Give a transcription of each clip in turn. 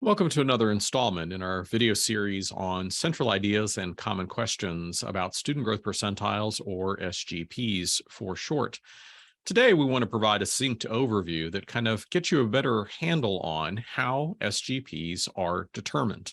Welcome to another installment in our video series on central ideas and common questions about student growth percentiles, or SGPs for short. Today, we want to provide a succinct overview that kind of gets you a better handle on how SGPs are determined.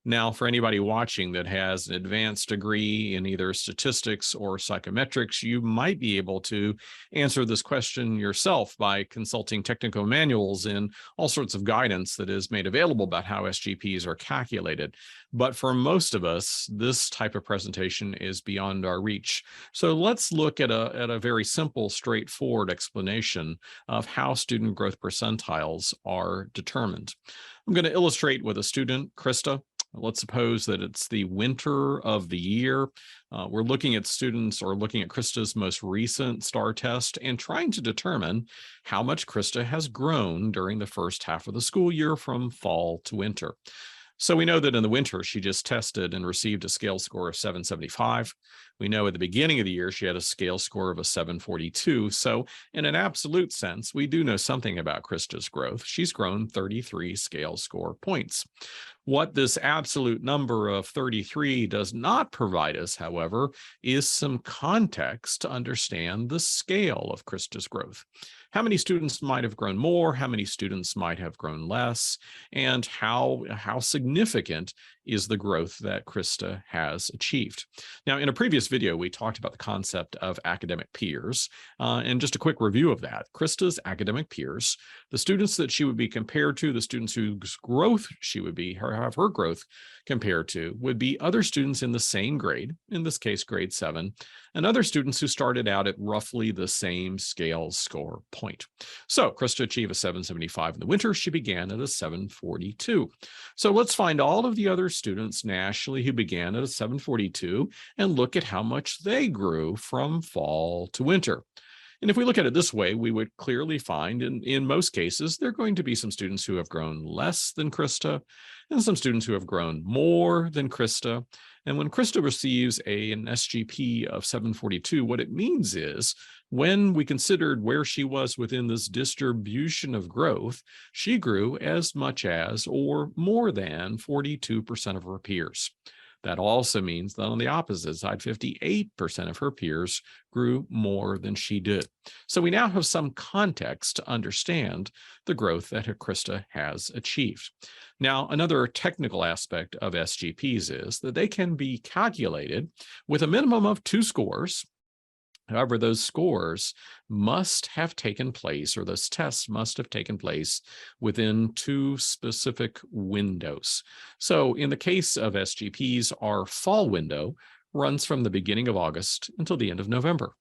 Now, for anybody watching that has an advanced degree in either statistics or psychometrics, you might be able to answer this question yourself by consulting technical manuals and all sorts of guidance that is made available about how SGPs are calculated. But for most of us, this type of presentation is beyond our reach. So let's look at a very simple, straightforward explanation of how student growth percentiles are determined. I'm going to illustrate with a student, Krista. Let's suppose that it's the winter of the year. We're looking at students or looking at Krista's most recent STAR test and trying to determine how much Krista has grown during the first half of the school year from fall to winter. So we know that in the winter, she just tested and received a scale score of 775. We know at the beginning of the year, she had a scale score of a 742. So in an absolute sense, we do know something about Krista's growth. She's grown 33 scale score points. What this absolute number of 33 does not provide us, however, is some context to understand the scale of Krista's growth. How many students might have grown more? How many students might have grown less? And how significant is the growth that Krista has achieved? Now, in a previous video, we talked about the concept of academic peers. And just a quick review of that. Krista's academic peers, the students that she would be compared to, the students whose growth she would be, have her growth compared to, would be other students in the same grade, in this case, grade 7, and other students who started out at roughly the same scale score point. So Krista achieved a 775 in the winter. She began at a 742. So let's find all of the other students nationally who began at a 742 and look at how much they grew from fall to winter. And if we look at it this way, we would clearly find in most cases, there are going to be some students who have grown less than Krista and some students who have grown more than Krista. And when Krista receives an SGP of 742, what it means is when we considered where she was within this distribution of growth, she grew as much as or more than 42% of her peers. That also means that on the opposite side, 58% of her peers grew more than she did. So we now have some context to understand the growth that Krista has achieved. Now, another technical aspect of SGPs is that they can be calculated with a minimum of 2 scores. However, those scores must have taken place, or those tests must have taken place within 2 specific windows. So in the case of SGPs, our fall window runs from the beginning of August until the end of November.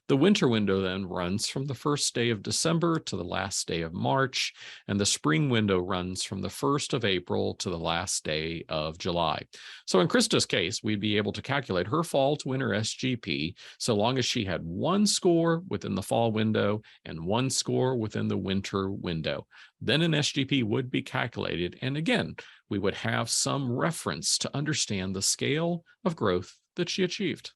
The winter window then runs from the first day of December to the last day of March, and the spring window runs from the 1st of April to the last day of July. So in Krista's case, we'd be able to calculate her fall to winter SGP so long as she had 1 score within the fall window and 1 score within the winter window. Then an SGP would be calculated, and again, we would have some reference to understand the scale of growth that she achieved.